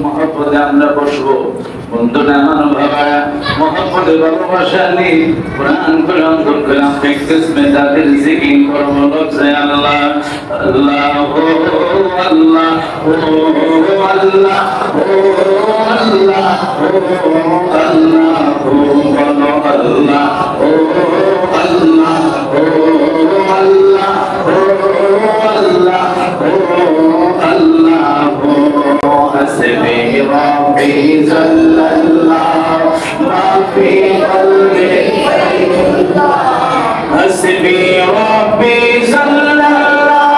মহব্বতে আমরা বসবো। বন্ধুরা আমার বাবা মহব্বতে ভালোবাসা নেই, কোরআন করে অন্তর করে আপনি কিসমে তাদের জিকির করবো। যে আল্লাহ আল্লাহ ও আল্লাহ ও আল্লাহ ও আল্লাহ ও আল্লাহ ও বলো আল্লাহ ও আল্লাহ ও আল্লাহ ও আল্লাহ ও আল্লাহ حسبي ربي جل الله ما في قلبي حسبي ربي جل الله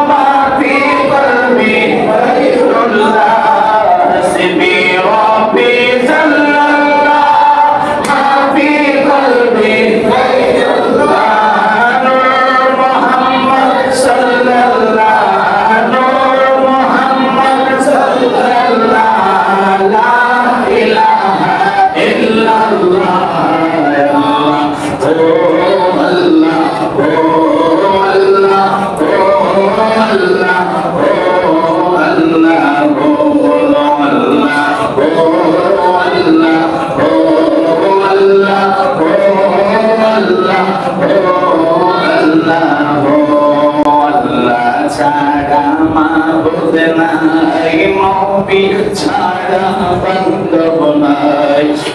ما في قلبي غير الله حسبي ربي جل الله ما في قلبي غير الله نور محمد صلى الله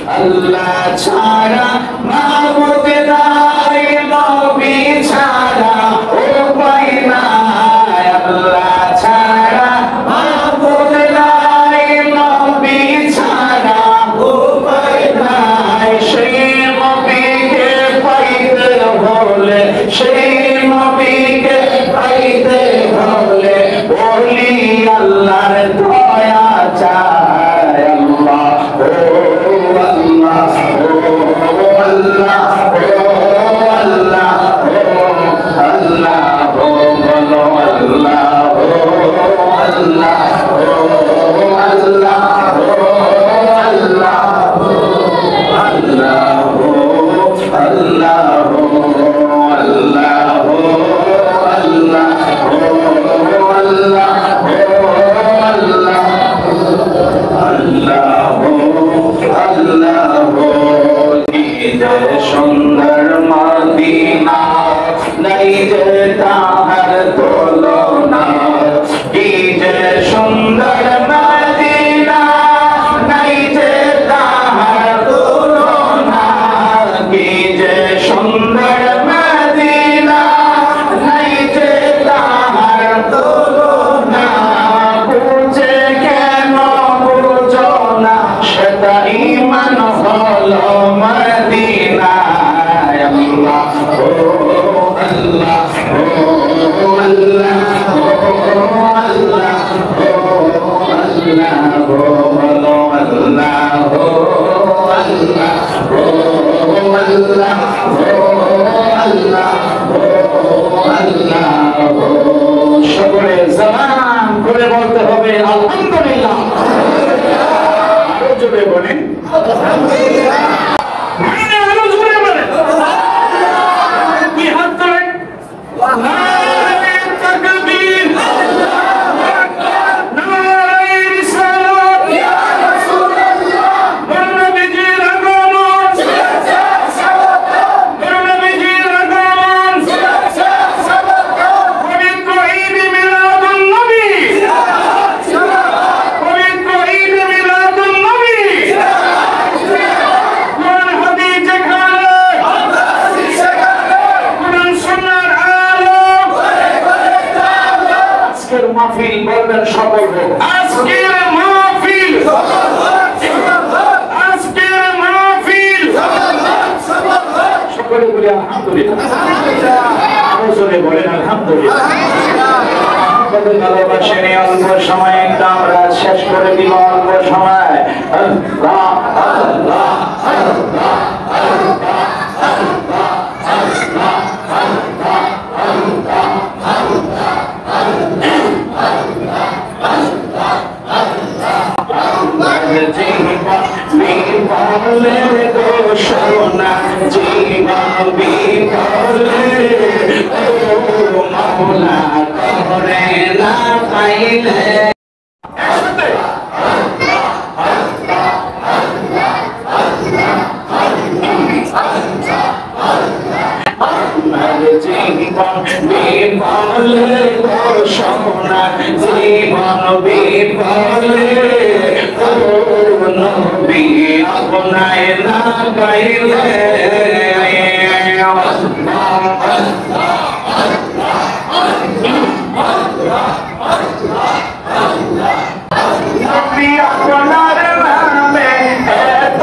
Allah chara mahbub nahi nabi chara upay nahi Allah chara mahbub nahi nabi chara upay nahi shei nabi ke paite bole shei nabi ke paite bole boli Allah doya chara Allah সুন্দর Medina নাই যে তাহার তুলনা কি যে সুন্দর Medina নাই যে তাহার তুলনা কি যে সুন্দর মদিনা নাই যে তাহার তুলনা বুঝে কেন বুঝো না সেটা ঈমান হলো Medina Allah oh Allah oh Allah oh Allah oh Allah oh Allah oh Allah oh Allah oh Allah oh Allah সকলে জবান করে বলতে হবে আলহামদুলিল্লাহ আরো জোরে বলেন আলহামদুলিল্লাহ মাহফিল বলবেন সফল হোক আজকের মাহফিল আজকের মাহফিল সকলে বলি আলহামদুলিল্লাহ আরো জোরে বলেন আলহামদুলিল্লাহ ভালোবাসেন অল্প সময় একটা আমরা শেষ করে দিব অল্প সময় আল্লাহ আল্লাহ আল্লাহ আপনায় না পাইলে আপনার নামে এত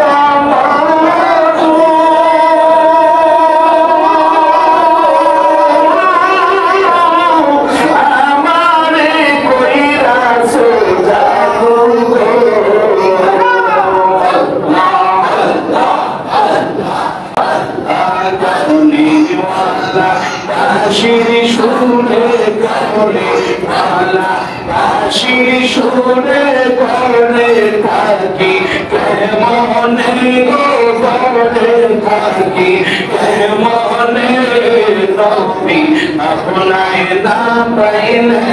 আমারে কইরা সুজানো শিরি শুনে করে পালা শিরি শুনে করে থাকি কেমনে করে থাকি কেমনে রবি আপনায় না পাইলে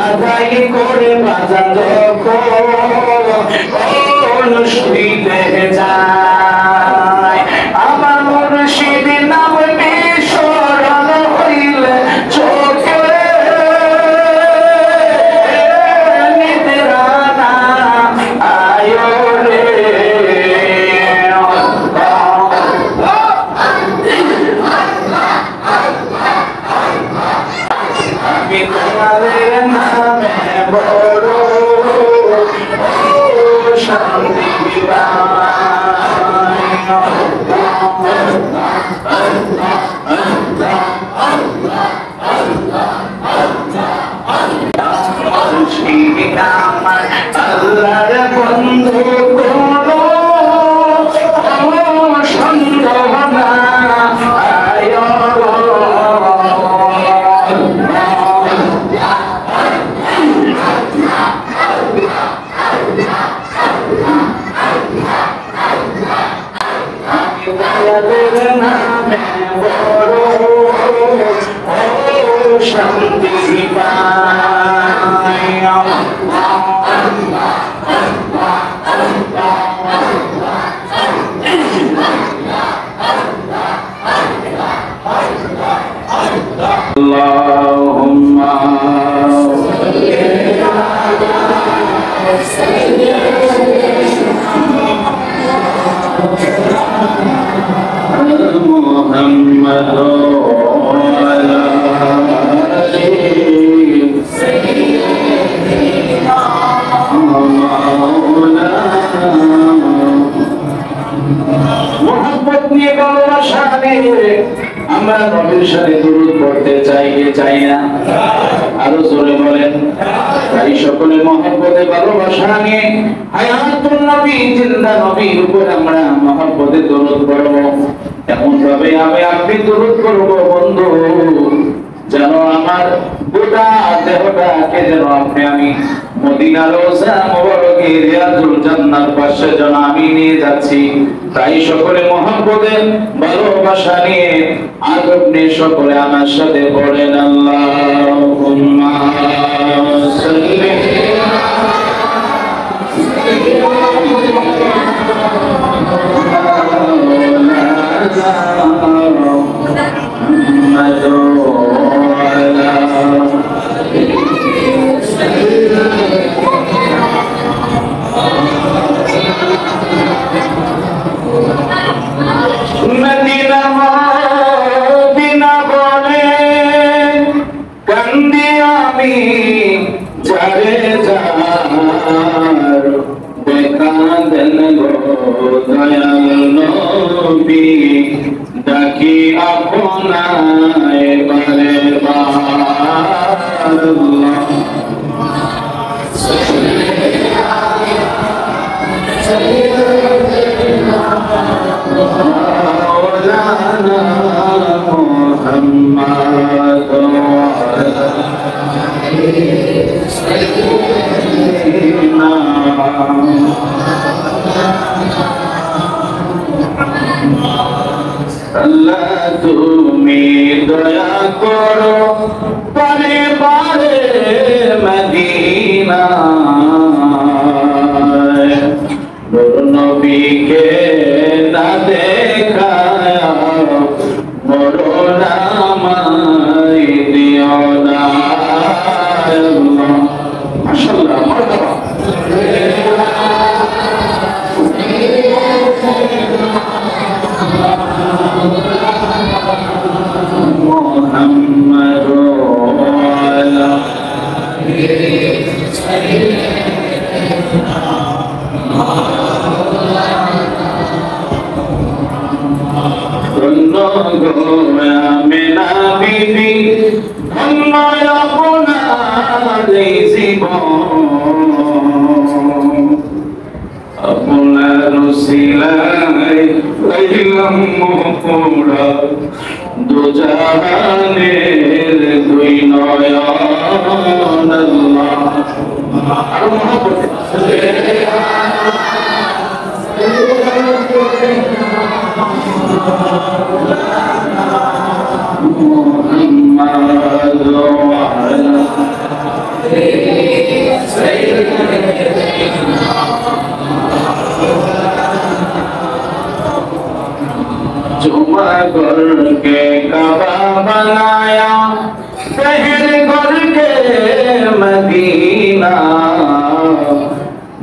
আদায় করে বাজার কোন শুইতে যায় আমার মুর্শিদ নাম বিস্মরণ হইলে চোখে নিদ্রা না আয় রে তোমাদের নামে বড় শান্তি আল্লাহর বন্ধু কোনো সন্দেহ না নামে বড় শান্তি Allahumma Muhammad মোহাম্মদ নিয়ে ভালোবাসা নিয়ে আমরা নবীর সাথে দুরূদ পড়তে চাই না আরো জোরে বলেন তাই সকলে মহব্বতে ভালোবাসা নিয়ে হায়াতুন নবী জিন্দা নবীর উপর আমরা মহব্বতে দুরূদ পড়ব এমন ভাবে আপনি দুরূদ করব বন্ধু যেন আমার গোটা দেহটাকে যেন আমি মদিনার রওজা মুবারকে রিয়াজুল জান্নাত পাশে যেন আমি নিয়ে যাচ্ছি তাই সকলে মহব্বতে ভালোবাসা নিয়ে আদব নিয়ে সকলে আমার সাথে পড়েন আল্লাহুম্মা সাল্লি মদিনা মদিনা বলে কান্দি আমি যারে যার বেকাঁদেন গো দয়াল নবী ডাকি আপনায় বারে বার مولانا محمد আল্লাহ তুমি দয়া করো পারে পারে মদিনা নূর নবীকে না দেখায়া মরণ আমায় দিও না মাশাআল্লাহ মারহাবা محمد وعلى আপনার সিলাই লাইলাম মোরা দুজাহানের দুই নয়ন আল্লাহ আর মহব্বত মুহাম্মদ ওয়া আলা जुमा घर के काबा बनाया शहर घर के मदीना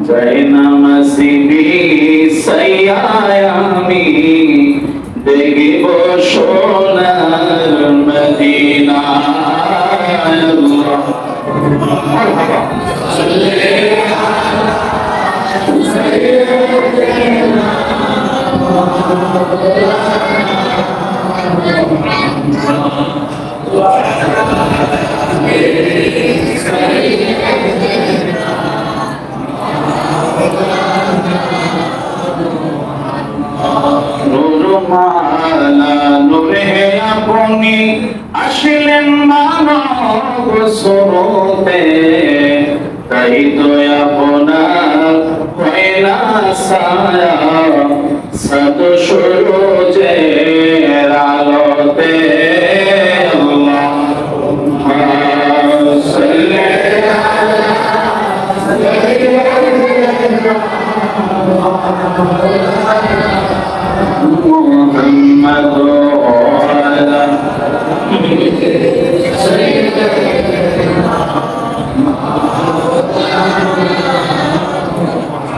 जैना मसीबी सयामी देखिब सोनार मदीना নূরে আপনি আসলেন মানব স্বরূপে তাই তো আপনার হয় না ছায়া সদ সূরজের আলোতে محمد وعلى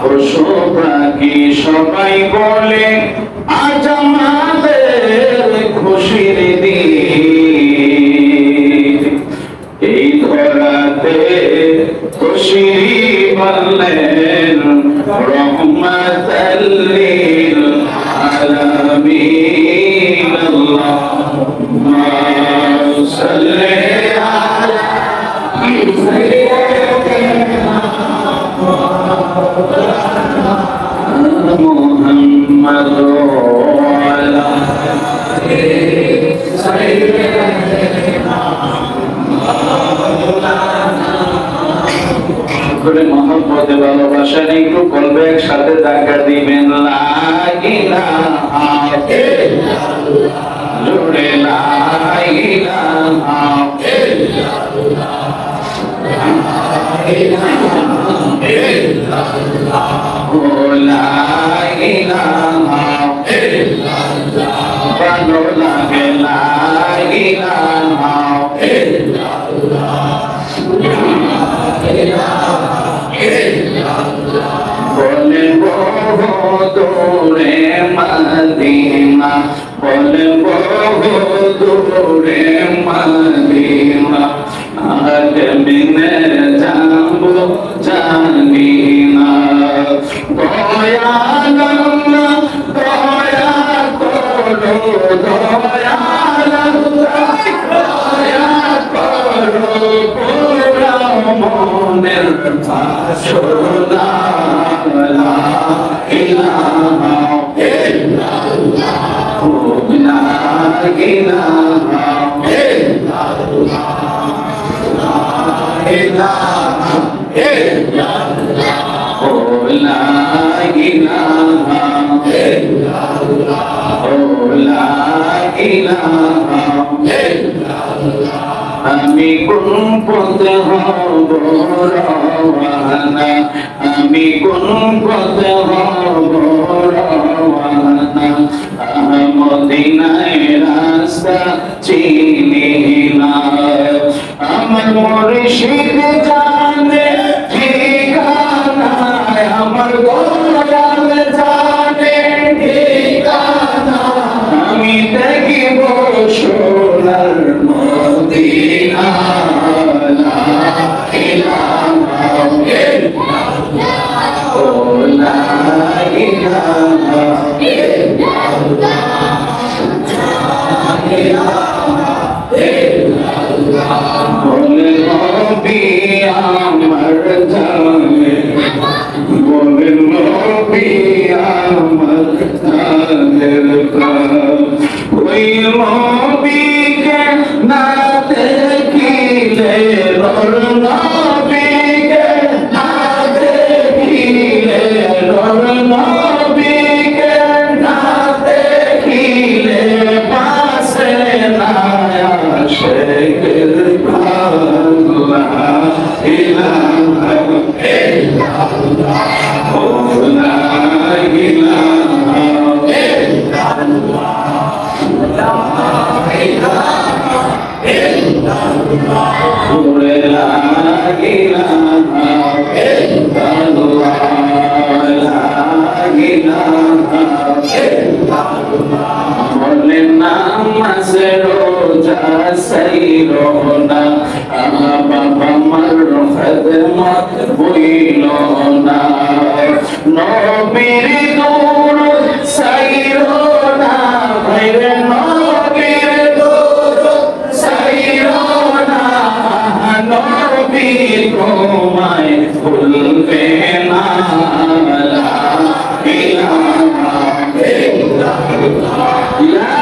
পশু পাখি সবাই বলে আজ আমাদের খুশির দিন এই ধরাতে খুশির বললেন রহমাতাল লিল আলামিন আল্লাহুম্মা সাল্লি আলা মুহাম্মদ ওয়া আলা করে মহব্বতে ভালোবাসা একটু করবে একসাথে দেখা দিবেন লা ইলাহা ইল্লাল্লাহ জোরে লা ইলাহা ইল্লাল্লাহ লা ইলাহা ইল্লাল্লাহ ভালো লাগে লা ইলাহা ইল্লাল্লাহ বলেন দূরে মদিনা বলেন দূরে মদিনা আদমিনে যাবো জানি না দয়াল দয়া করো দয়াল দয়া করো মনের বাসনা লা ইলাহা ইল্লাল্লাহ লা ইলাহা ইল্লাল্লাহ লা ইলাহা ইল্লাল্লাহ লা ইলাহা আমি কোন পথে হব রওয়ানা, আমি কোন পথে হব রওয়ানা, মদিনায় রাস্তা চিনি না, আমার মুর্শিদ জানে ঠিকানা, আমার গোলাম জানে ঠিকানা, আমি দেখিব সোনার মদিনা, লা ইলাহা ইল্লাল্লাহ, ও লা ইলাহা ইল্লাল্লাহ, বলে নবী আমার জানে, বলে নবী আমার জানের প্রাণ, ওই নবীকে না দেখিলে, নর নবীকে না দেখিলে, নর নবীকে না দেখিলে, পাশে না আসে আল্লাহ ইলাহা ইল্লাল্লাহ, ও লা ইলাহা ইল্লাল্লাহ, লা ইলাহা ইল্লাল্লাহ, লা ইলাহা ইল্লাল্লাহ, লা ইলাহা ইল্লাল্লাহ, বলে নামাজ রোজা সাইরো না, বাবা মার খেদমত বইলো না, নবীর দুরূদ সাইরো না, ভাইরে নবীর দুরূদ সাইরো না, নবীর তোমায় ভুলবে না, লা ইলাহা ইল্লাল্লাহ, লা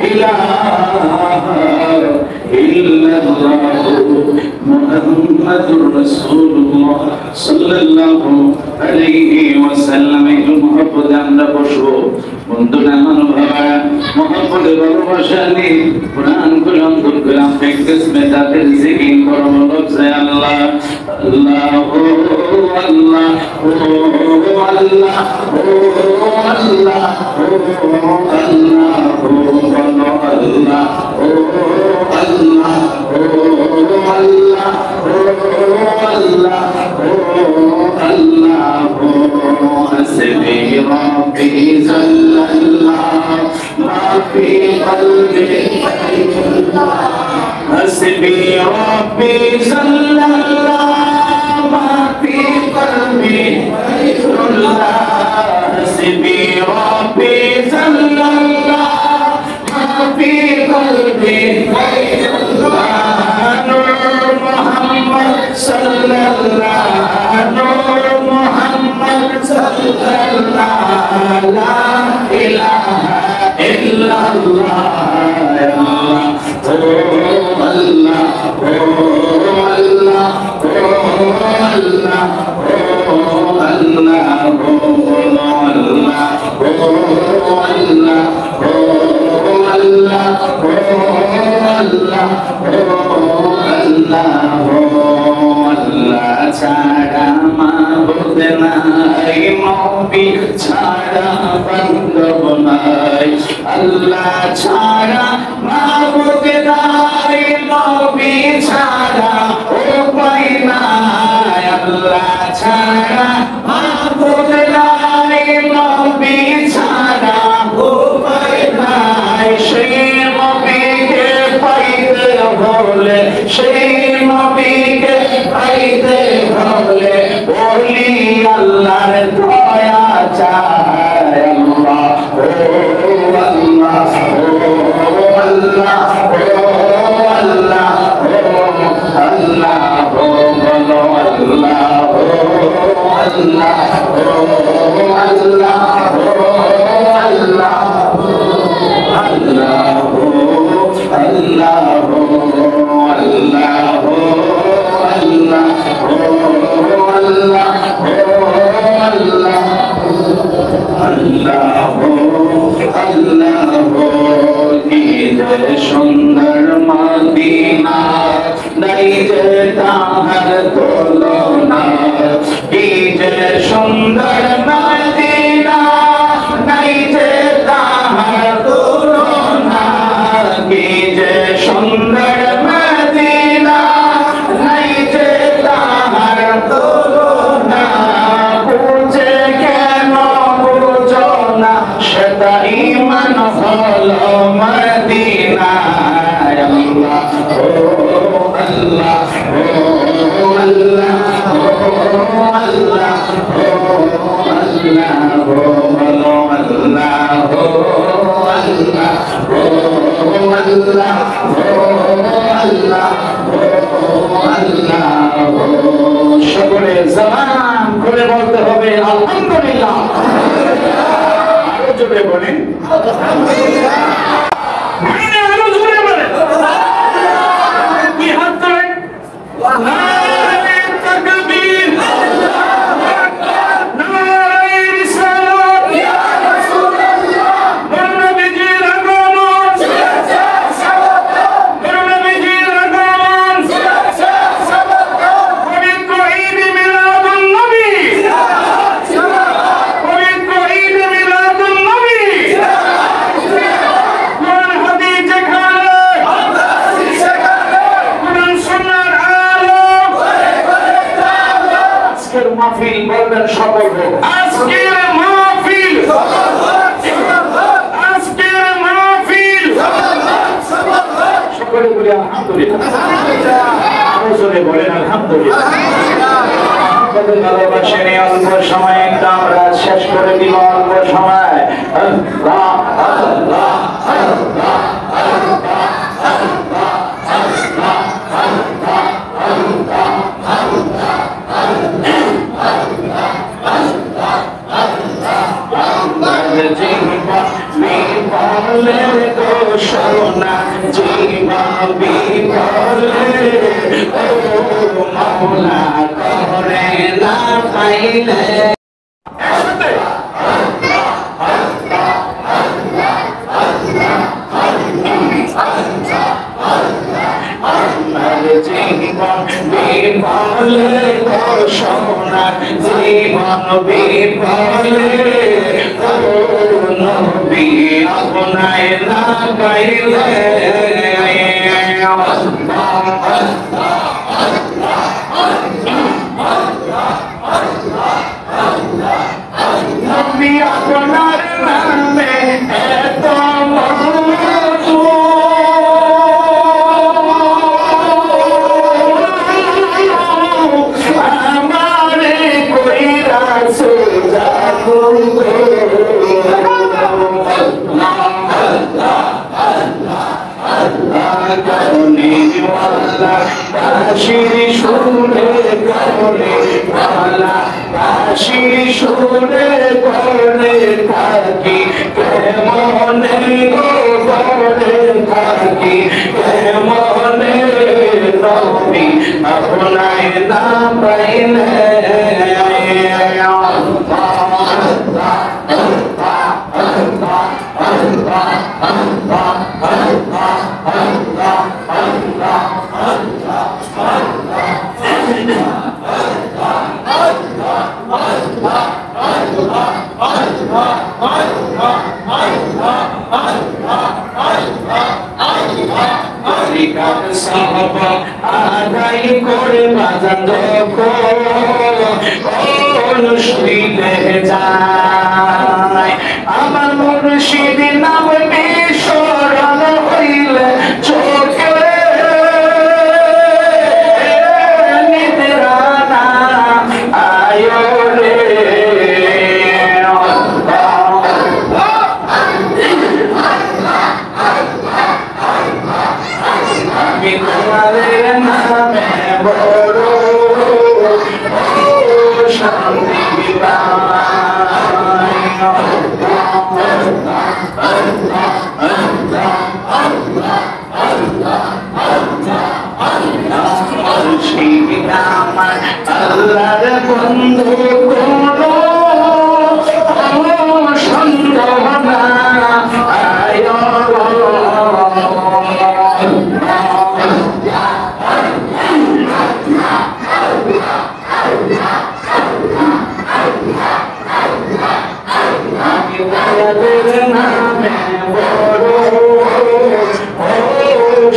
ইলাহা ইল্লাল্লাহ, মুহাম্মাদুর রাসূলুল্লাহ সাল্লাল্লাহু আলাইহি ওয়াসাল্লাম। একটু মহব্বতে আমরা বসবো বন্ধুরা, আমার বাবা মহব্বতে ভালোবাসা নিয়ে কোরআন করে অন্তর করে আপনি কিসমে তাদের জিকির করো, বলছে আল্লাহ আল্লাহ ও আল্লাহ ও আল্লাহ ও আল্লাহ ও আল্লাহ ও বলো আল্লাহ ও আল্লাহ ও আল্লাহ ও আল্লাহ ও আল্লাহ ও হাসবি রব্বি জাল্লাল্লাহ মা ফি কলবি হাসবি রব্বি জাল্লাল্লাহ মা ফি কলবি হাসবি রব্বি জাল্লাল্লাহ মা ফি কলবি নূর মুহাম্মদ সাল্লাল্লাহ, নূর মুহাম্মদ সাল্লাল্লাহ, লা ইলাহা ইল্লাল্লাহ, ও আল্লাহ ও আল্লাহ ও আল্লাহ ও আল্লাহ ও আল্লাহ ও আল্লাহ ও আল্লাহ ও আল্লাহ ও আল্লাহ ও আল্লাহ, ছাড়া মাবুদ নাই, নবী ছাড়া বান্ধব নাই, আল্লাহ ছাড়া মাবুদ নাই, নবী ছাড়া উপায় নাই, আল্লাহ ছাড়া মাবুদ নাই, নবী ছাড়া উপায় নাই, সেই নবীকে পাইতে হলে, সেই নবীকে পাইতে হলে বলি আল্লাহর দয়া চাই, আল্লাহ ও আল্লাহ ও আল্লাহ ও আল্লাহ ও আল্লাহ ও বলো আল্লাহ ও আল্লাহ ও আল্লাহ ও আল্লাহ আল্লাহ আল্লাহ আল্লাহ আল্লাহ আল্লাহ আল্লাহ আল্লাহ আল্লাহ কি যে সুন্দর মদিনা নাই যে তাহার তুলনা কি যে সুন্দর মদিনা নাই যে তাহার তুলনা কি যে সুন্দর মদিনা নাই যে তাহার তুলনা বুঝে কেন বুঝো না সেটা ঈমান হলো মদিনা আল্লাহ ও আল্লাহ ও আল্লাহ ও আল্লাহ ও আল্লাহ ও আল্লাহ ও আল্লাহ ও আল্লাহ ও আল্লাহ ও আল্লাহ সকলে জবান খুলে বলতে হবে আলহামদুলিল্লাহ আরো জোরে বলেন আলহামদুলিল্লাহ আরো জোরে বলেন কি হাত তোলেন নারে তাকবীর আল্লাহু আকবার নারে রিসালাত ইয়া রাসূলুল্লাহ নবীজির আগমন নবীজির আগমন পবিত্র ঈদ মিলাদুন নবী পবিত্র ঈদ মিলাদুন নবী কোন হাদিস যেখানে কোরআন সুন্নাহর আলো আজকের মাহফিল বলবেন সফল হোক আজকের মাহফিল আজকের মাহফিল সকলে বলি আলহামদুলিল্লাহ আরো জোরে বলেন আলহামদুলিল্লাহ আপনাদের ভালোবাসেন এই অল্প সময়ে একটা আমরা শেষ করে দিব অল্প সময় আল্লাহ আল্লাহ আল্লাহ সোনা জীবন বিফলে ও মাওলা করে না পাইলে জীবন বিফলে সোনা জীবন বিফলে ও নবী আপনায় না পাইলে নবী আপনার নামে এত মধু আমারে কইরা সুজাগো শিরি শুনে করে পালা শিরি শুনে করে থাকি কেমনে গো করে থাকি কেমনে নবী আপনায় না পাইলে আদায় করে বাজান মুর্শিদে যায় আমার মুর্শিদ নাম বিস্মরণ হইলে চোখে নিদ্রা না আয় রে আমি তোমাদের নামে বড় শান্তি আল্লাহর বন্ধু কোন যাদের নামে বড়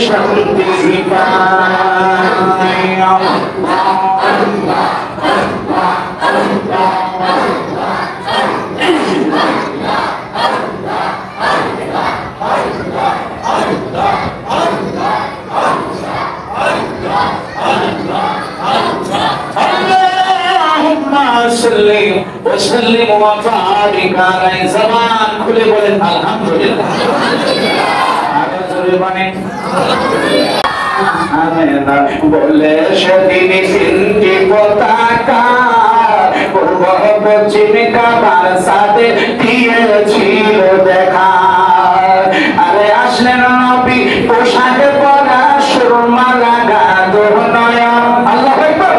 শান্তি পায়। জবান খুলে বলেন আলহামদুলিল্লাহ। বলে সেদিন তিনটি পতাকা পূর্ব পশ্চিম কাবার সাথে দিয়েছিল দেখা। আরে আসলেন নবী পোশাকে পরা সুরমা লাগা দুর্নয়ন। আল্লাহু আকবার।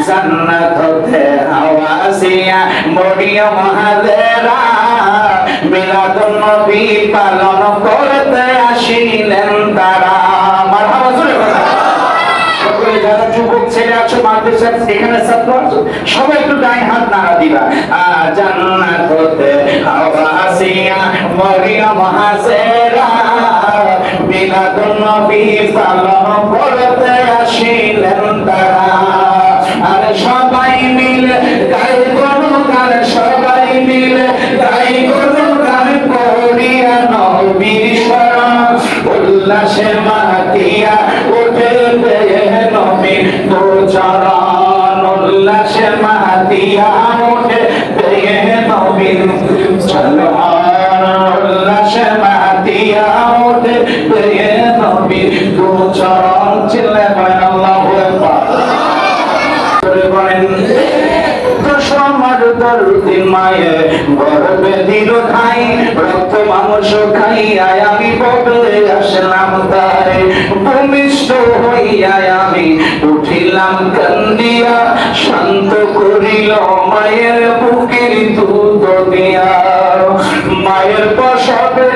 জান্নাত হতে হাওয়াসিয়া মরিয়ম হাজেরা মিলাদুন নবী পালন করতে আসিলেন তারা। মারহাবা জোরে বলেন। সকলে যারা যুবক ছেলে আছো মাদ্রাসার এখানে ছাত্র আছো সবাই একটু ডান হাত নাড়া দিবা। জান্নাত হতে হাওয়াসিয়া মরিয়ম হাজেরা মিলাদুন নবী পালন করতে আসিলেন তারা। আরে সবাই মিলে গাই গুণগান, সবাই মিলে গাই গুণগান করিয়া নবীর শরণ উল্লাসে মাতিয়া উঠে নবীর চরণ। উল্লাসে মাতিয়া উঠে নবীর চরণ। উল্লাসে মাতিয়া উঠে নবীর চরণ। চিল্লায় বলেন আল্লাহু আকবার। রক্ত মাংস খাইয়া আমি বদলে আসলাম তাই ভূমিষ্ঠ হইয়া আমি উঠিলাম কান্দিয়া শান্ত করিল মায়ের বুকের দুধ দিয়া। মায়ের প্রসবের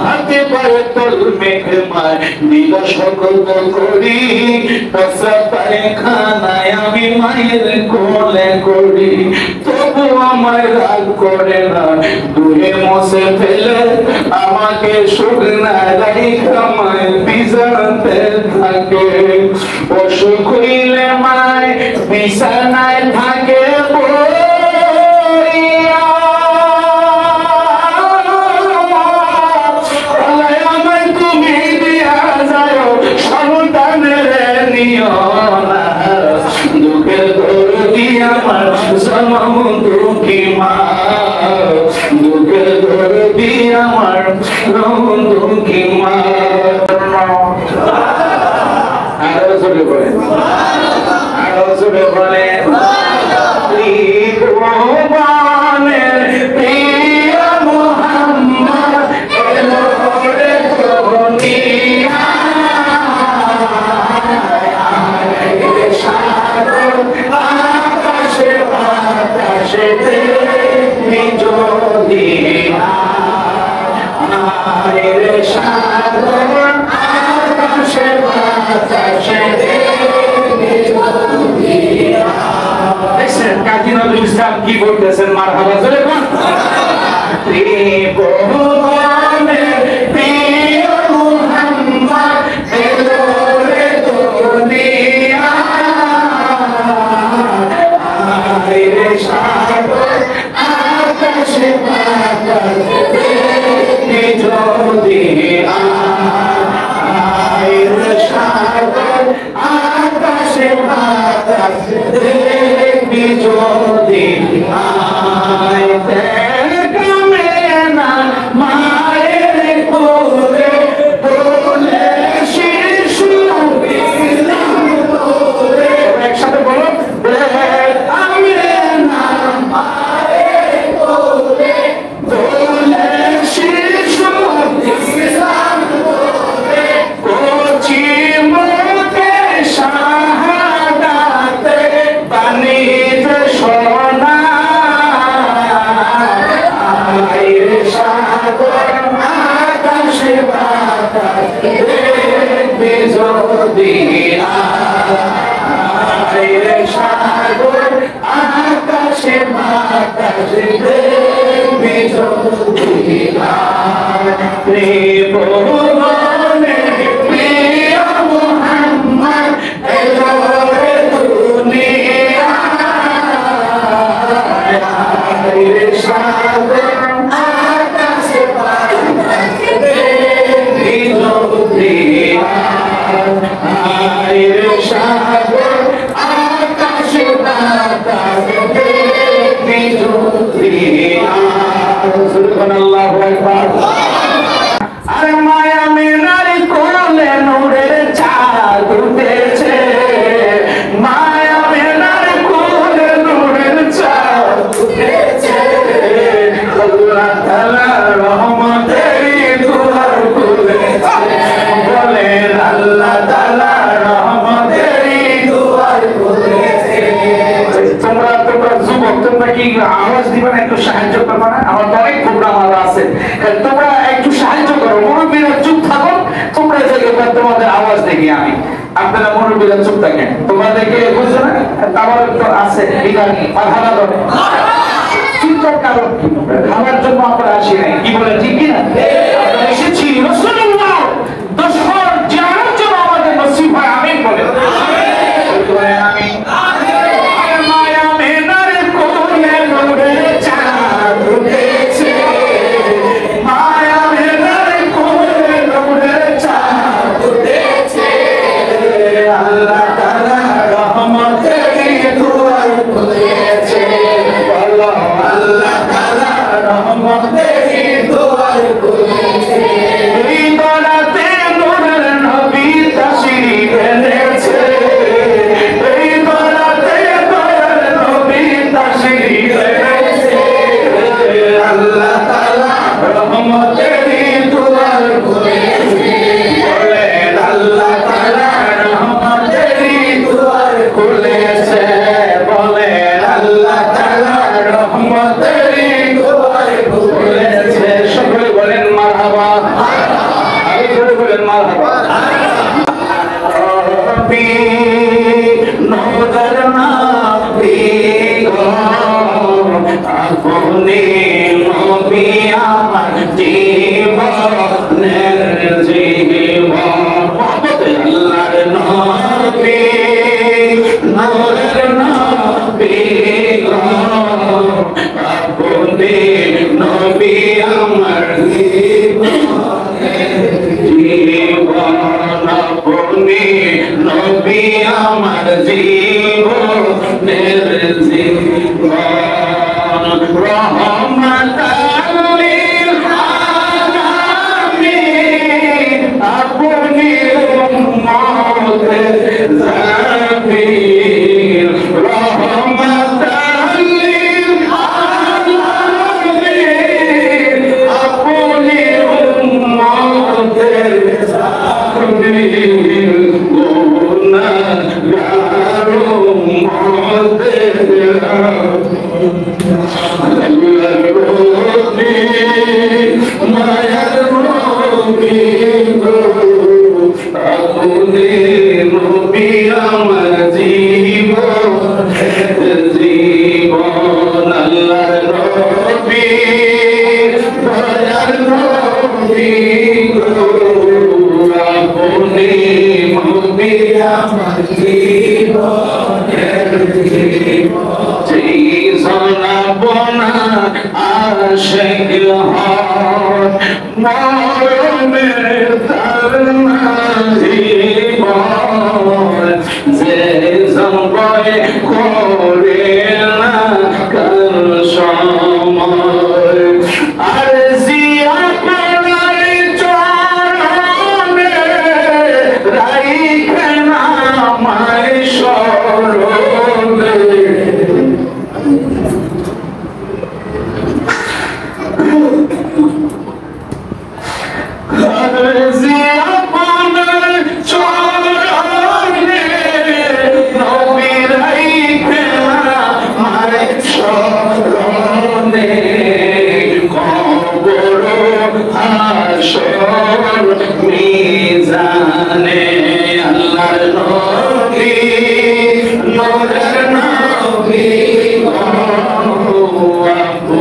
হাতে পায়ে তল মেঘমায় দিল সকল করি পায়খানায় আমি মায়ের কোলে করি। তবু আমায় রাগ করে না, দূরে মশে ফেলে আমাকে শুকনা রাইখামায় বিছানাতে থাকে। অসুখ হইলে মায় বিছানায় থাকে দুঃখের দরদি আমার জনম দুঃখী মা। দুঃখের দরদি আমার দুঃখী মা। আরো জোরে বলেন, আরো জোরে বলেন। প্রিয় মুহাম্মদ এলো রে দুনিয়া। আকাশে বাতাসে যদি আয়ের সাগর আকাশে বাতাসে দেখছেন কাজী নজরুল ইসলাম কি বলতেছেন? মারহাবা জোরে বলেন। প্রিয় মুহাম্মদ এলো রে দুনিয়া। আয়ের সাগর আকাশে বাতাসে যদি আয়ের সাগর আকাশে বাতাসে যদি আয় আইরে সাগর আকাশে বাতাস দেখবি যদি আইরে সাগর আকাশে বাতাস দেখবি যদি ত্রিভুবনে প্রিয় মুহাম্মদ এলো রে দুনিয়ায় আইরে সাগর আকাশে বাতাস দেখবি যদি আইরে সাগর আকাশে বাতাস দেখবি যদি সুবহানাল্লাহু আকবার। আরে মায়া মেনার কোলে নূরের চাঁদ উঠেছে, মায়া মেনার কোলে নূরের চাঁদ উঠেছে, আল্লাহ তাআলা রহমতের দুয়ার খুলেছে, বলেন আল্লাহ তাআলা রহমতের দুয়ার খুলেছে। তোমরা যুবক, তোমরা কি আওয়াজ দিবে না? একটু সাহায্য করবে না? আমার অনেক প্রোগ্রাম আরো আছে, তোমরা একটু সাহায্য করো। মুরব্বীরা চুপ থাকো, তোমরা এবার তোমাদের আওয়াজ দেখি আমি। আপনারা মুরব্বীরা চুপ থাকেন, তোমাদেরকে বুঝছো না? আমার তো আছে বিধানী মাথা ধরে চিন্তার কারণ কি? খাওয়ার জন্য আমরা আসি নাই, কি বলে ঠিক কিনা? আমরা এসেছি রাসূলুল্লাহ দশর জিয়ারত জন্য, আমাদের নসিব হয়। আমিন বলেন, আমিন। মায়া মেনার কোলে নূরের চাঁদ উঠেছে, মায়া মেনার কোলে নূরের চাঁদ উঠেছে, আল্লাহ তাআলা রহমতের দুয়ার খুলেছে, বলো আল্লাহ তাআলা রহমতের দুয়ার খুলেছে। এই দরাতে নূরের নবী তাশরীফ এনেছে, এই দরাতে নূরের নবী তাশরীফ এনেছে, আল্লাহ তাআলা রহমতের দুয়ার খুলেছে, বলেন আল্লাহ তাআলা রহমতের দুয়ার খুলেছে, বলেন আল্লাহ তাআলা রহমতের দুয়ার খুলেছে। সকলে বলেন মারহাবা, আরে জোরে বলেন মারহাবা। নবী নূরের নবী গো, আপনি নবী আমার জীবনের জীবন, আল্লাহর নবী নূরের নবী গো, আপনি নবী আমার জীবনের জীবন, আপনি নবী আমার জীবনের জীবন, রহমাতাল লিল আলামিন, আপনি উম্মতের জামিল, রহমাতাল লিল আলামিন, আপনি উম্মতের জামিল, গুনাহগার উম্মতের আল্লাহর নবী মায়ার নবী গো, আপনি নবী আমার জীবনের জীবন, আল্লাহর নবী মায়ার নবী গো, আপনি নবী আমার জীবনের জীবন। যেই জনাবনা আশিক হয়, মরণের তার নাহিব, যে জঙ্গলে করে না কার সময়, আর জিয়া করার চরণে রাইখে না মায় স্মরণে, হাসর মিজানে আল্লাহর নবী নূরের নবী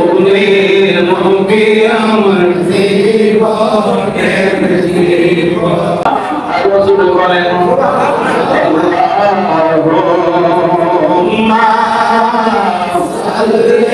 আপুনের নবী আমার জীবনের জীবন রাসূল বলেন আল্লাহুম্মা সাল্লি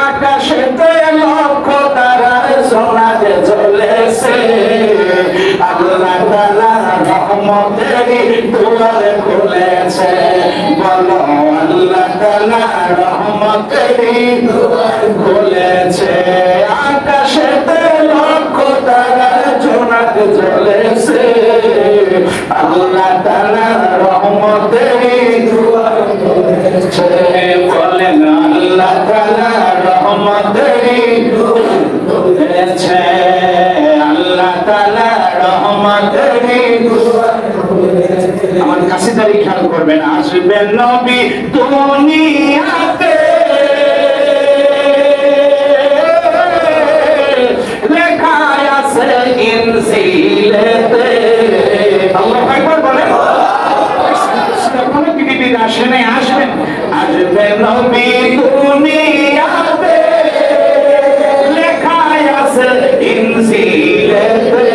আকাশেতে লক্ষ তারার সোনাতে চলেছে আল্লাহ তাআলা রহমতেরই দুয়ার খুলেছে বলো আল্লাহ তাআলা রহমতেরই দুয়ার খুলেছে আকাশেতে লক্ষ তারার সোনাতে চলেছে আল্লাহ তাআলা রহমতেরই দুয়ার খুলেছে বলেন আল্লাহ তাআলা রহমতেরই দুয়ার খুলেছে আল্লাহ তাআলা রহমতেরই দুয়ার খুলেছে আমার কাছে দাঁড়িয়ে খেয়াল করবেন আসবেন নবী দুনিয়াতে লেখা আছে ইনজিলেতে আল্লাহু আকবার বলেন পৃথিবীতে আসে নাই আসবেন আসবেন নবী দুনিয়াতে লেখা আছে ইনজিলেতে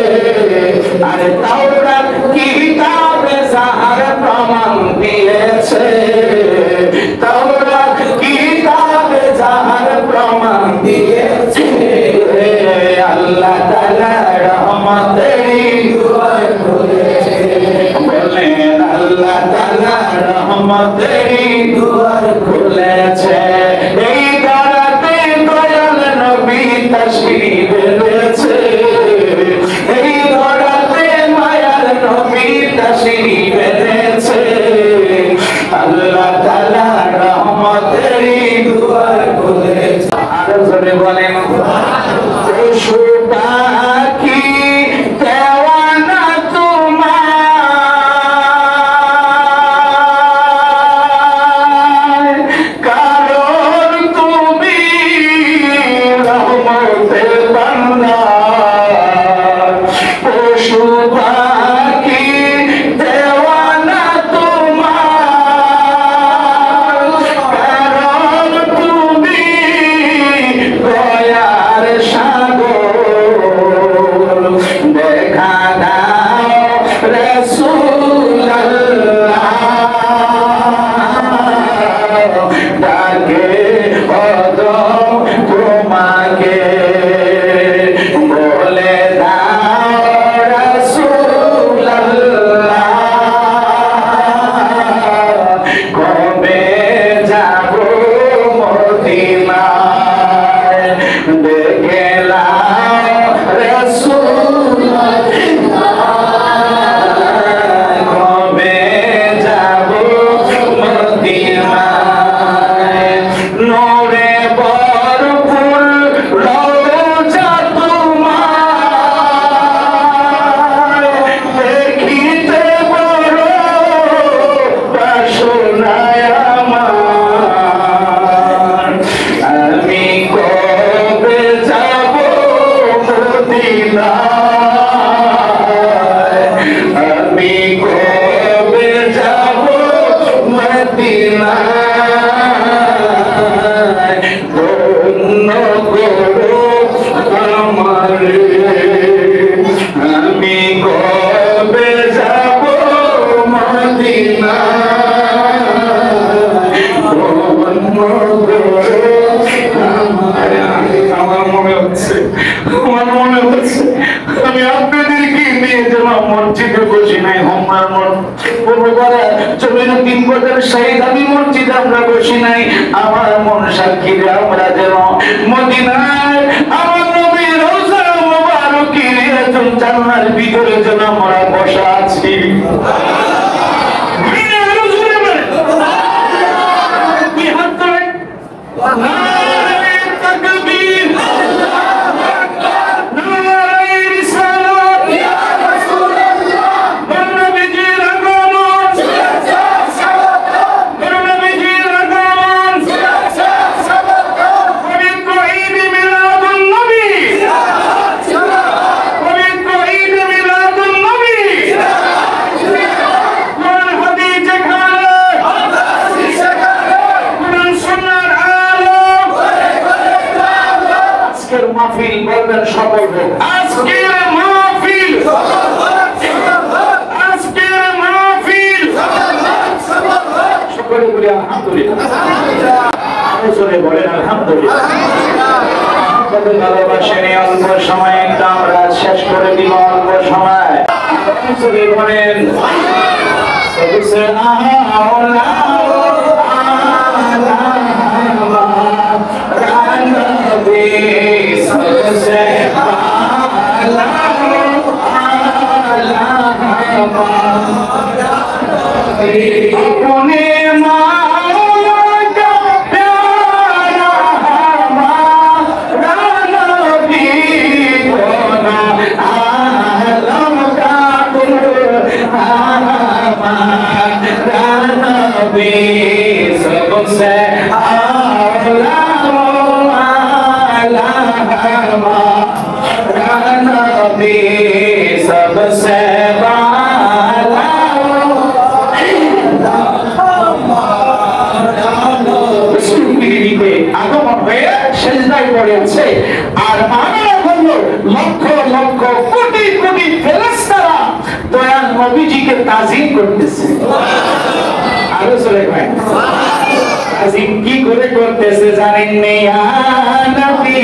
আরে তাওরাত কিতাবে যাহার প্রমাণ দিয়েছে তাওরাত কিতাবে যাহার প্রমাণ দিয়েছে আল্লাহ তাআলা রহমতেরই দুয়ার খুলেছে বলেন আল্লাহ তাআলা রহমতেরই দুয়ার খুলেছে এই ধরাতে দয়াল নবী তাশরীফ এনেছে এই ধরাতে মায়ার নবী তাশরীফ এনেছে আল্লাহ তাআলা রহমতেরই দুয়ার খুলেছে আরো জোরে বলেন পশু পাখি দেওয়ানা তোমার কারণ তুমি রহমতের বান্দা পশু পাখি দেওয়ানা তোমার কারণ তুমি দয়ার সাগর দেখা দাও রাসূলুল্লাহ ডাকে কদম তোমাকে বলে দাও রাসূলুল্লাহ কবে যাব মদিনায় দেখে নাও রাসূলুল্লাহ কবে যাব মদিনায় ধন্য করো আমারে, আমি কবে যাব মদিনায়, ধন্য করো আমারে। আমার মনে হচ্ছে আমি আপনাদেরকে নিয়ে যেলাম মসজিদে বসি নাই, আমার মন চলে 3 বছর শহীদ আমি মসজিদে আমরা বসি নাই। আমার মন সাক্ষী আমরা যেন মদিনায় আমার নবীর রওজা মুবারকের জান্নাতের ভিতরে যেন আমরা বসা আছি। কি হাত ধরে মাহফিল বলবেন সফল হোক। আজকের মাহফিল সকলে বলি আলহামদুলিল্লাহ, বলেন আলহামদুলিল্লাহ। কত ভালোবাসেন এই অল্প সময় একটা আমরা শেষ করে দিব, অল্প সময় বলেন अपने मौला का प्यारा हमारा नबी कोना आलम का हमारा नबी सबसे आला हमारा नबी सबसे আগমন হয়ে সেজদায় পড়েছে। আর মানব হলো লক্ষ লক্ষ কোটি কোটি ফেরেশতারা দয়াল নবীজিকে তাজিম করতেছে। আরো চলে ভাই, তাজিম কি করে করতেছে জানেন? ইয়া নবী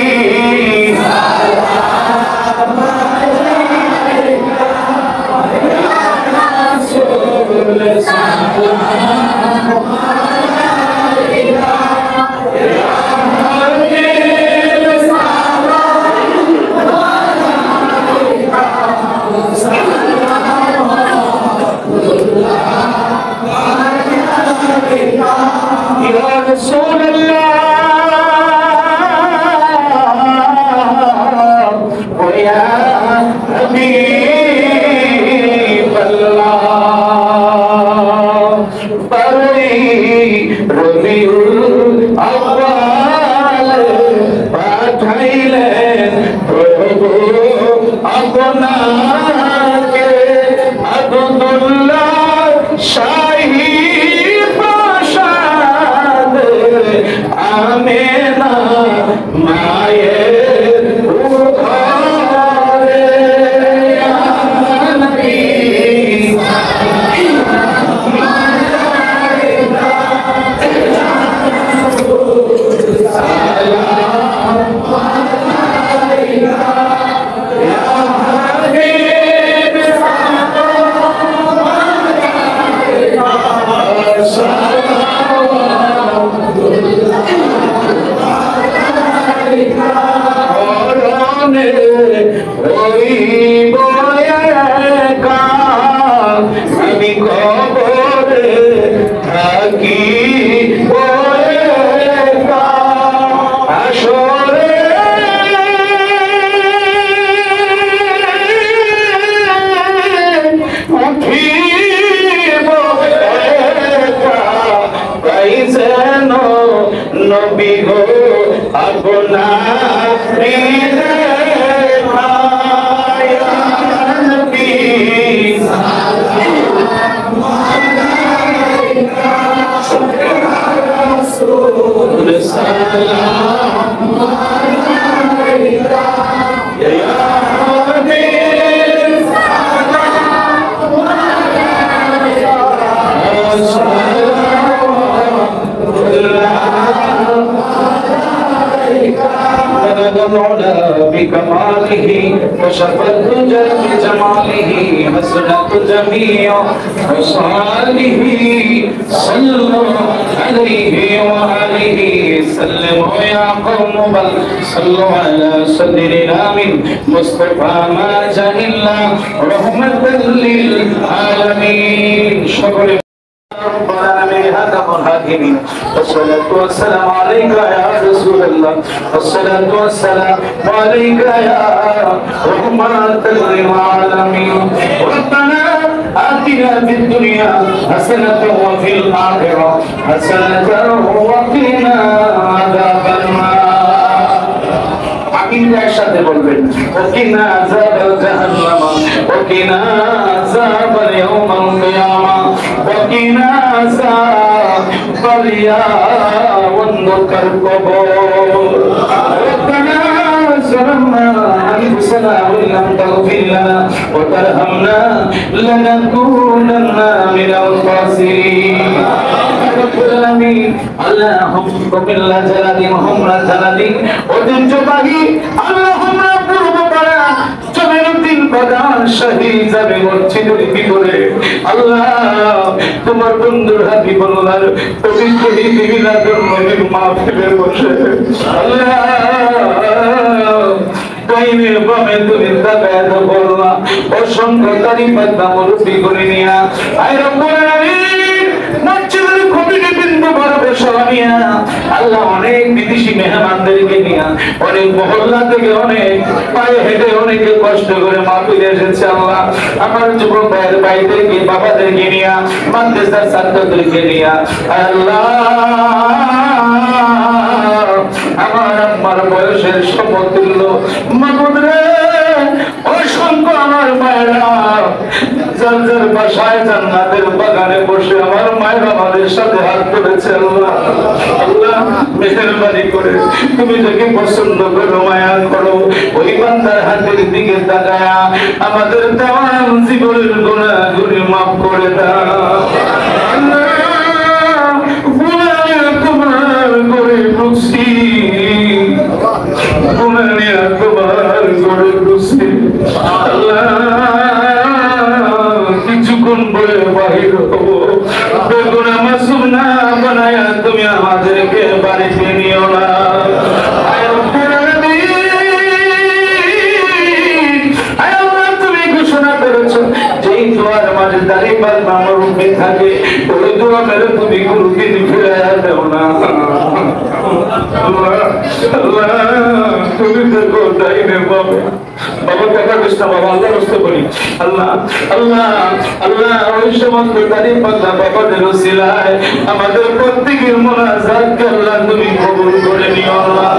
নবী গো আপনার নবী بكماله وشف الدجى بجماله حسنت جميع خصاله صلوا عليه وآله سلموا يا قوم بل صلوا على صدرنا من مصطفى ما جهلنا رحمة للعالمين. شكرا ربنا من هذا الحاكمين والصلاة والسلام عليك يا رسول الله والصلاة والسلام عليك يا رحمة للعالمين. ربنا آتنا في الدنيا حسنة وفي الآخرة حسنة وقنا عذاب النار. আমিন একসাথে বলবেন ওকিনা আযাবাল জাহান্নাম ওকিনা আযাবাল ইয়াউমিল কিয়ামা ওকিনা আযাবাল ইয়াউমিল কবর. ربنا ظلمنا أنفسنا وإن لم تغفر لنا وترحمنا لنكونن من الخاسرين. اللهم بالله جلالي محمد جلالي ঐতিহ্যবাহী আল্লাহুম্মা পূর্বপাড়া জমিরুদ্দিন বাদান শহীদ যাবে মসজিদের ভিতরে আল্লাহ তোমার বন্ধুর হাবিবুল্লাহর পবিত্র মিলাদুন নবীর মাহফিলে বসে আল্লাহ কাইনে বামে তুমি তাকায় তো বললা অসংখ্য তারিফাত নামরূপী করে নিয়া আয় রব্বুল আলামিন মসজিদের কমিটি বিন্দু বরাবর সরানিয়া আল্লাহ অনেক বিদেশি মেহমানদেরকে নিয়া অনেক মহল্লা থেকে অনেক পায়ে হেঁটে অনেকে কষ্ট করে মাহফিলে এসেছে আল্লাহ আমার যুবক ভাইয়ের ভাইদেরকে বাবাদেরকে নিয়া মাদ্রাসার ছাত্রদেরকে নিয়া আল্লাহ আমার আম্মার বয়সের সমতুল্য মাবুদ রে অসংখ্য আমার মায়েরা যার যার বাসায় জান্নাতের বাগানে বসে আমার মায়ের আমাদের সাথে হাত ধরেছে আল্লাহ আল্লাহ মেহেরবানি করে তুমি যাকে পছন্দ করো মায়া করো ওই বান্দার হাতের দিকে তাকায়া আমাদের তামাম জীবনের গুনাহগুলি মাফ করে দাও আল্লাহ গুনাহ তোমার করে বসি গুনাহ তোমার করে বসি আল্লাহ কিছুক্ষণ বলে বাহির হবো বেগুনা মাসুম না বানায়া তুমি আমাদেরকে বাড়িতে নিও না তুমি ঘোষণা করেছো যেই দোয়ার মাঝে দাঁড়িয়ে আমার রূপে থাকে ওই দোয়া মেরে তুমি কোনদিন ফিরে দেও না তুমি দেখো ডাইনে বাবা বাবা কথা কৃষ্ণ বাবা আল্লাহ রস্তে বলি আল্লাহ আল্লাহ আল্লাহ ওই সমস্ত তারিফ পাতা বাবাদের ওসিলায় আমাদের প্রত্যেকের মুনাজাত আল্লাহ তুমি কবুল করে নিও আল্লাহ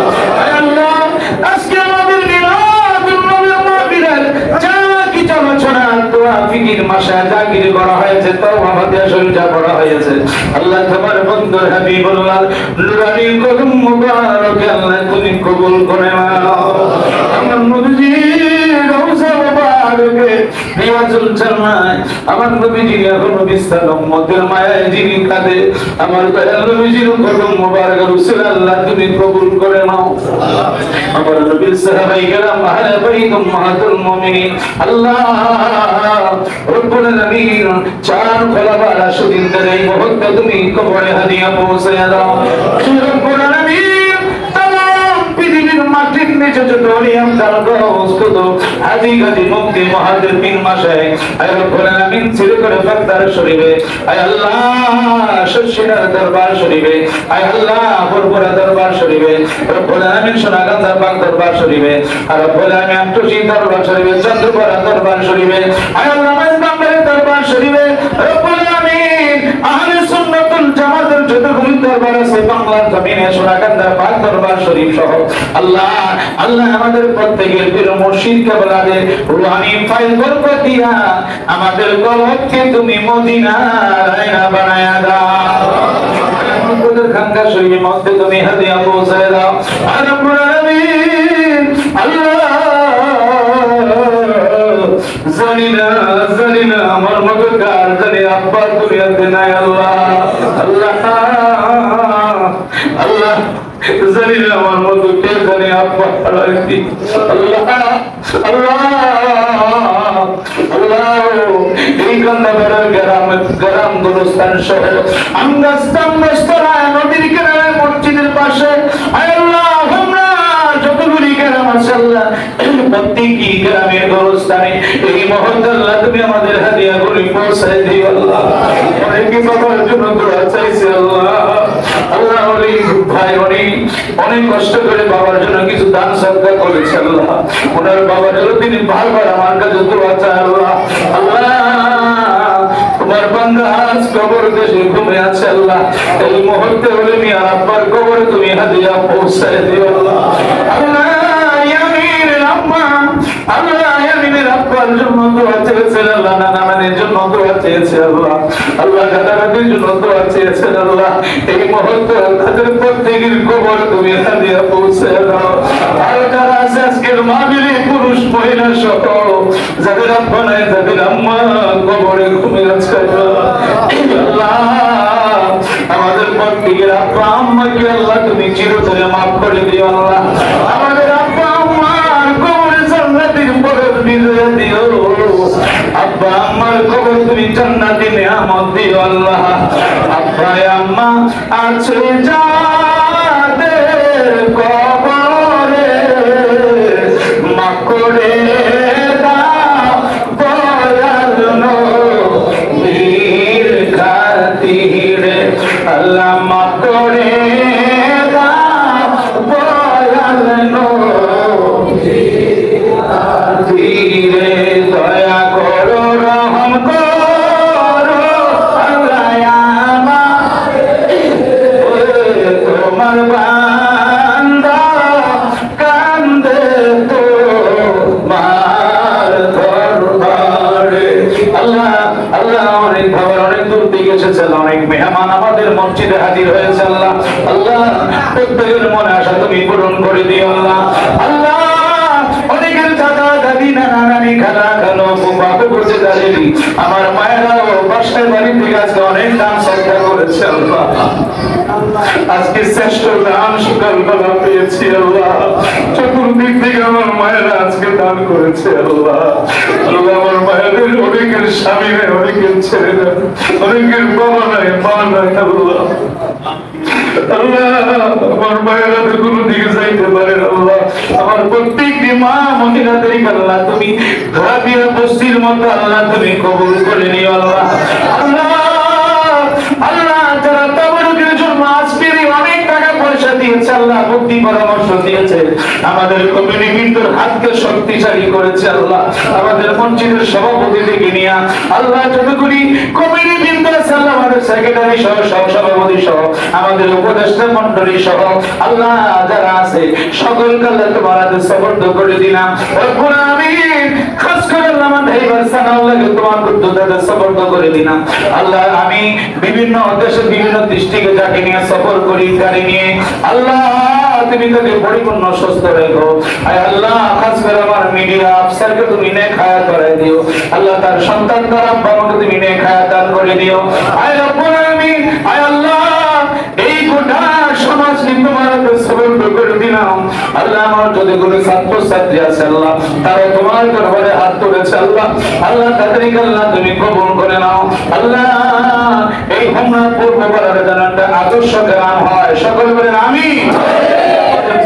আল্লাহ আজকে আমাদের মিলাদুন নবীর মাহফিলের যা কিছু আলোচনা দোয়া ফিকির মাশা জাকির করা হয়েছে তওবা ফাতিহা শরীফ যা পড়া হয়েছে আল্লাহ তোমার বন্ধুর হাবিবুল্লাহ নুরানি কদম মুবারক আল্লাহ তুমি কবুল করে নাও আমার নবীজি রওজা মুবারকে রিয়াজুল জান্নাত আমার নবীজি এখনো বিস্তার উম্মতের মায়ায় যিনি কাঁদে আমার দয়াল নবীজির কদম মুবারক রাসূল আল্লাহ তুমি কবুল করে নাও আমার নবীর সাহাবায়ে কেরাম আহলে বাইত উম্মাহাতুল মুমিনিন আল্লাহ রব্বুল আলামিন চার খোলাফা রাশিদিনদের এই মুহূর্তে তুমি কবরে হাদিয়া পৌঁছায়া দাও রব্বুল আলামিন তামাম পৃথিবীর মাটির নিচে যত নিয়ম দারগস্ত হাজি গাজী মুফতি মুহাদ্দিস বিন মাশায়েখ আয় রব্বুল আলামিন ছিল করে বাগদার শরীফে আয় আল্লাহ শর্ষিনার দরবার শরীফে আয় আল্লাহ বরবরা দরবার শরীফে রব্বুল আলামিন সোনাগান্ধা পাক দরবার শরীফে আর রব্বুল আলামিন আমটুসি দরবার শরীফে চন্দ্রপাড়া দরবার শরীফে আয় আল্লাহ মাইজবান্ডারের দরবার শরীফে রব্বুল আলামিন আহলে সুন্নাতুল জামাতের যতগুলো দরবার আছে বাংলার জমিনে সোনাগান্ধা পাক দরবার শরীফ সহ আল্লাহ আল্লাহ আমাদের প্রত্যেকের পীর মুর্শিদ কেবলাদের রুহানি ফাইল বরকত দিয়া আমাদের কলবকে তুমি মদিনার আয়না বানায়া দাও আকাঙ্ক্ষা শরীরের মধ্যে তুমি হাদিয়া পৌঁছায় দাও। আর রব্বুল আলামিন আল্লাহ জানি না আমার মতো কার জানি আব্বা দুনিয়াতে নাই আল্লাহ। আল্লাহ আল্লাহ জানি না আমার মতো কে জানি আব্বা হারাইছি। আল্লাহ আল্লাহ আল্লাহ এই গন্ডাবেড়ার গ্রাম গুরুস্থান সহ আঙ্গাস্তান মস্তরায় নদীর কিনারে মসজিদের পাশে আল্লাহ আমরা যতগুলি গ্রাম আছে আল্লাহ প্রত্যেকটি গ্রামের গুরুস্থানে এই মুহূর্তে আল্লাহ তুমি আমাদের হাদিয়াগুলি পৌঁছায় দিও আল্লাহ। অনেকে বাবার জন্য দোয়া চাইছে আল্লাহ। আল্লাহ ভাই অনেক কষ্ট করে বাবার জন্য কিছু দান সদকা করেছে আল্লাহ। ওনার বাবার জন্য তিনি বারবার আমার কাছে দোয়া চায় আল্লাহ। আল্লাহ তোমার বান্দা আজ কবর দেশে ঘুমে আছে আল্লাহ। এই মুহূর্তে হলে মিয়া আব্বার কবরে তুমি হাদিয়া পৌঁছায় দিও আল্লাহ। আল্লাহ ইয়ামিনের আম্মা আল্লাহ ইয়ামিনের আব্বার জন্য দোয়া চেয়েছেন আল্লাহ। নানামানের জন্য দোয়া চেয়েছে আল্লাহ। আল্লাহ দাদাদের জন্য দোয়া চেয়েছেন আল্লাহ। এই মুহূর্তে তাদের প্রত্যেকের কবর তুমি হাদিয়া পৌঁছায় দাও। আর যারা আছে আজকের মাহফিলে পুরুষ মহিলা সহ যাদের আব্বা নাই যাদের আম্মা কবরে ঘুমিয়ে আছে আল্লাহ আমাদের প্রত্যেকের আব্বা আম্মাকে আল্লাহ তুমি চিরতরে মাফ করে দিও আল্লাহ। আমাদের আব্বা আম্মার কবরে জান্নাতের পরের বিজয় দিও। আব্বা আম্মার কবর তুমি জান্নাতে নিয়ামত দিও আল্লাহ। আব্বা আম্মা আছে যাদের কবরে মাফ করে দাও দয়াল নবীর খাতিরে আল্লাহ মাফ করে দাও দয়াল নবীর খাতিরে দয়া করো রহম করো আল্লাহ তোমার বান্দা কান্দে তোমার দরবারে আল্লাহ আল্লাহ অনেক ভাবার অনেক দূর থেকে এসেছে অনেক মেহমান আমাদের মসজিদে হাজির হয়েছে আল্লাহ। আল্লাহ প্রত্যেকের মনে আশা তুমি পূরণ করে দিও আল্লাহ। আল্লাহ অনেকের দাদা দাদি নানা নানি খালা খালো বাবু করছে দাঁড়িয়ে আমার মায়েরাও বাসায় বাড়ি থেকে আজকে অনেক দান শ্রদ্ধা করেছে আল্লাহ। আজকে শ্রেষ্ঠ দান সকালবেলা পেয়েছি আল্লাহ। চতুর্দিক থেকে আমার মায়েরা আজকে দান করেছে আল্লাহ। আল্লাহ আমার মায়েদের অনেকের স্বামী নেই অনেকের ছেলে নেই অনেকের বাবা নাই মা নাই আল্লাহ। আল্লাহ আমার মায়েরা তো কোনো দিকে যাইতে পারে আল্লাহ। আমার প্রত্যেকটি মা মহিলাদের আল্লাহ তুমি ঘাবিয়া বস্তির মতো আল্লাহ তুমি কবুল করে নিও আল্লাহ। আল্লাহ আল্লাহ যারা তাবরুকের জন্য আজকের অনেক টাকা পয়সা দিয়েছে আল্লাহ বুদ্ধি পরামর্শ দিয়েছে আমাদের কমিউনিটির হাতকে শক্তিশালী করেছে আল্লাহ। আমাদের মসজিদের সভাপতি থেকে নিয়ে আল্লাহ যতগুলি কমিউনিটি আছে আল্লাহ আমাদের সেক্রেটারি সহ সভাপতি সহ আমাদের উপদেষ্টা মন্ডলী সহ আল্লাহ যারা আছে সকলকে আল্লাহ তোমার হাতে সমর্থ করে দিলাম। রব্বুল আমিন খাস করে আল্লাহ আমার ভাইবার সানাউল্লাহকে তোমার বুদ্ধতাতে সমর্থ করে দিলাম আল্লাহ। আমি বিভিন্ন দেশে বিভিন্ন দৃষ্টিকে যাকে নিয়ে সফর করি গাড়ি নিয়ে আল্লাহ তুমি তাকে পরিপূর্ণ সুস্থ রেখো। আয় আল্লাহ খাস করে আমার মিডিয়া আফসারকে তুমি নেক হায়াত করে দিও আল্লাহ। তার সন্তান তার আব্বাকে তুমি নেক হায়াত দান করে দিও। আয় রব্বুল আমিন আয় আল্লাহ এই গোটা সমাজকে তোমার হাতে সমর্পণ করে দিলাম আল্লাহ। আমার যদি কোনো ছাত্র ছাত্রী আছে আল্লাহ তারা তোমার দরবারে হাত তুলেছে আল্লাহ। আল্লাহ তাদেরকে আল্লাহ তুমি কবুল করে নাও আল্লাহ। এই হোমনা পূর্ব পাড়ার জানাটা আদর্শ গ্রাম হয় সকল বলেন আমিন।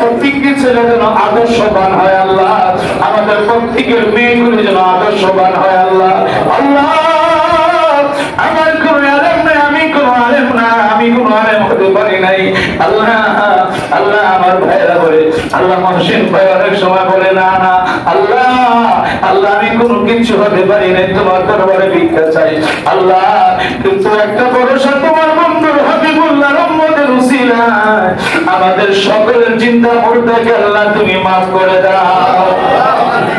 প্রত্যেকটি ছেলে যেন আদর্শবান হয় আল্লাহ। আমাদের প্রত্যেকের মেয়েগুলি যেন আদর্শবান হয় আল্লাহ। আল্লাহ আমার কোন আলেম নাই আমি কোন আলেম না আমি কোন আলেম হতে পারি নাই আল্লাহ। আল্লাহ আমার ভাইরা বলে আল্লাহ মহসিন ভাই অনেক সময় বলে না না আল্লাহ আল্লাহ আমি কোনো কিছু হতে পারি নাই তোমার দরবারে ভিক্ষা চাই আল্লাহ। কিন্তু একটা ভরসা তোমার বন্ধুর হাবিবুল্লাহ রহমতের উসিলায় আমাদের সকলের চিন্তা মুর্দাকে আল্লাহ তুমি মাফ করে দাও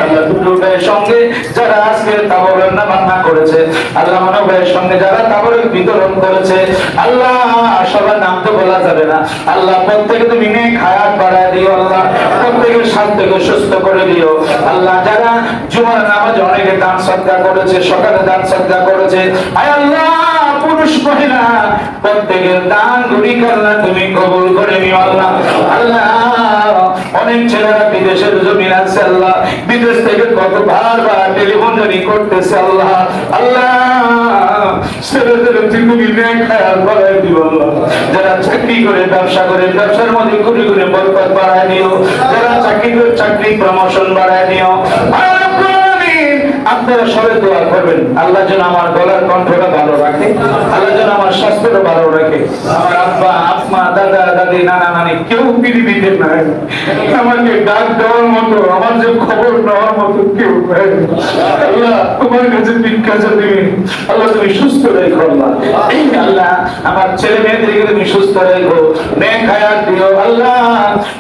আল্লাহ। দুটো ভাইয়ের সঙ্গে যারা আজকে তাবরের রান্না করেছে আল্লাহ, মানব ভাইয়ের সঙ্গে যারা তাবরের বিতরণ করেছে আল্লাহ, সবার নাম তো বলা যাবে না আল্লাহ প্রত্যেকে তুমি নেক হায়াত বাড়ায় দিও আল্লাহ, প্রত্যেকের স্বাস্থ্যকে সুস্থ করে দিও আল্লাহ। যারা জুমার নামাজে অনেকে দান সদকা করেছে, সকালে দান সদকা করেছে, আয় আল্লাহ পুরুষ মহিলা প্রত্যেকের দান গুলি আল্লাহ তুমি কবুল করে নিও আল্লাহ। আল্লাহ অনেক ছেলেরা বিদেশের জমিন আছে আল্লাহ, বিদেশ থেকে কত বারবার টেলিফোন জারি করতেছে আল্লাহ। আল্লাহ ছেলেদের তুমি নেক হায়াত বাড়ায় দিও আল্লাহ। যারা চাকরি করে ব্যবসা করে ব্যবসার মধ্যে ঘুরে ঘুরে বরকত বাড়ায় দিও, যারা চাকরি করে চাকরি প্রমোশন বাড়ায় দিও। আপনারা সবাই দোয়া করবেন আল্লাহ যেন আমার গলার কণ্ঠটা ভালো রাখে, আল্লাহ যেন আমার স্বাস্থ্যটা ভালো রাখে, আমার আব্বা আম্মা দাদা দাদি নানা নানি কেউ পৃথিবীতে নাই আমাকে ডাক দেওয়ার মতো, আমার যে খবর নেওয়ার মতো কেউ নাই। আল্লাহ তোমার কাছে ভিক্ষা চাচ্ছি আল্লাহ, তুমি সুস্থ রেখো আল্লাহ। আল্লাহ আমার ছেলে মেয়েদেরকে তুমি সুস্থ রেখো, নেক হায়াত দিও আল্লাহ।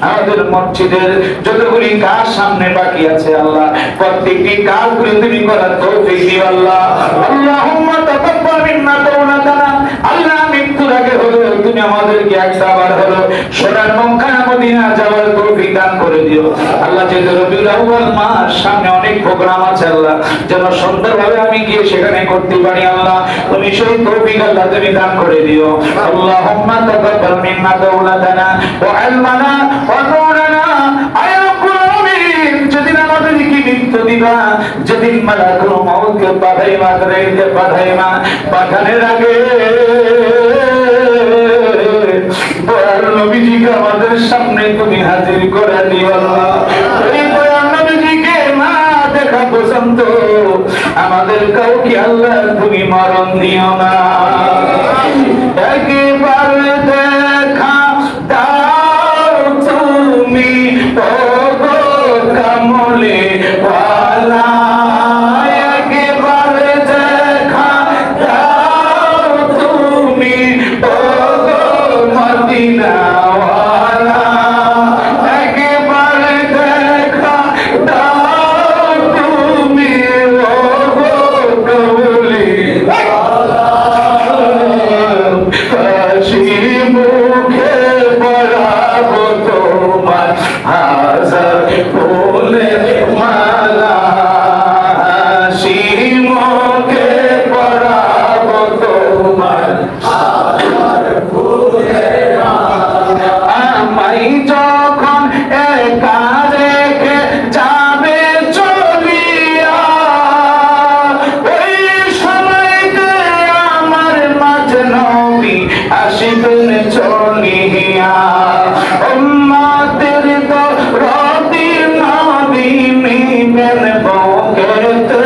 আমাদের মসজিদের যতগুলি কাজ সামনে বাকি আছে আল্লাহ, প্রত্যেকটি কাজগুলি তুমি করার তৌফিক দিও আল্লাহ। আল্লাহুম্মা তাকাব্বাল মিন্না তাওবাতানা। আল্লাহ মৃত্যুর আগে হলো তুমি আমাদেরকে একবার হলো সোনার মক্কা মদিনা যাওয়ার তৌফিক দান করে দিও আল্লাহ। যে রবিউল আউয়াল মাস সামনে অনেক প্রোগ্রাম আছে আল্লাহ, যেন সুন্দরভাবে আমি গিয়ে সেখানে করতে পারি আল্লাহ, তুমি সেই তৌফিক আল্লাহ তুমি দান করে দিও। আল্লাহুম্মা তাকাব্বাল মিন্না তাওবাতানা ওয়া ইলমানা ওয়া নূরানা। আয় রাব্বুল আলামিন যেদিন আমাদেরকে মৃত্যু দিবা, যেদিন মালাকুল মউতকে পাঠাইবা, আজরাইলকে পাঠাইবা, পাঠানোর আগে দয়াল নবীজিকে আমাদের সামনে তুমি হাজির করে দিও আল্লাহ। এই দয়াল নবীজিকে না দেখা পর্যন্ত আমাদের কাউকে আল্লাহ তুমি মরণ দিও না। একেবারে দেখা দাও তুমি ওগো কামলে ওয়ালা, একেবারে দেখা দাও তুমি ওগো মদিনা ওয়ালা, একেবারে দেখা দাও তুমি ওগো কামলে ওয়ালা। হাসি মুখে পড়াবো তোমার হাজার ফুলের মালা, হাসি মুখে পড়াবো তোমার হাজার ফুলের মালা। আমায় যখন একা রেখে যাবে চলিয়া, ওই সময়তে আমার মাঝে নবী আসিবেন চলিয়া। উম্মতের দরদি নবী নিবেন বুকেতে,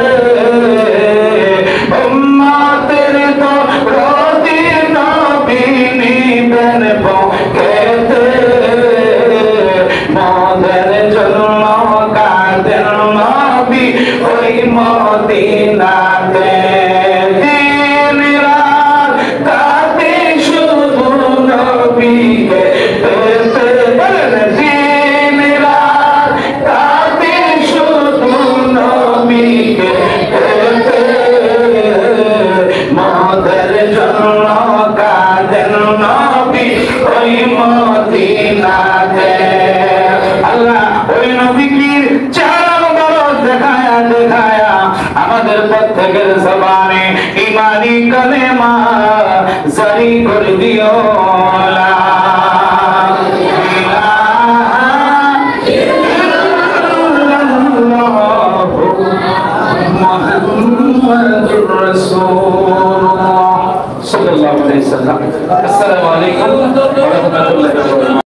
উম্মতের দরদি নবী নিবেন বুকেতে। মোদের জন্য কাঁদেন নবী ওই মদিনাতে, দিন রাত কাঁদে শুধু নবীকে পেতে। দিন রাত কাঁদে শুধু নবীকে পেতে, মোদের জন্য কাঁদেন নবী ওই মদিনাতে। আল্লাহ ওই নবীর চেহারা মুবারক দেখায়া দেখায়া আমাদের প্রত্যেকের জবানে ঈমানি কালেমা জারি করে দিও। লা ইলাহা ইল্লাল্লাহু মুহাম্মাদুর রাসূলুল্লাহ সাল্লাল্লাহু আলাইহি ওয়াসাল্লাম। আসসালামু আলাইকুম ওয়া রাহমাতুল্লাহি ওয়া বারাকাতুহু।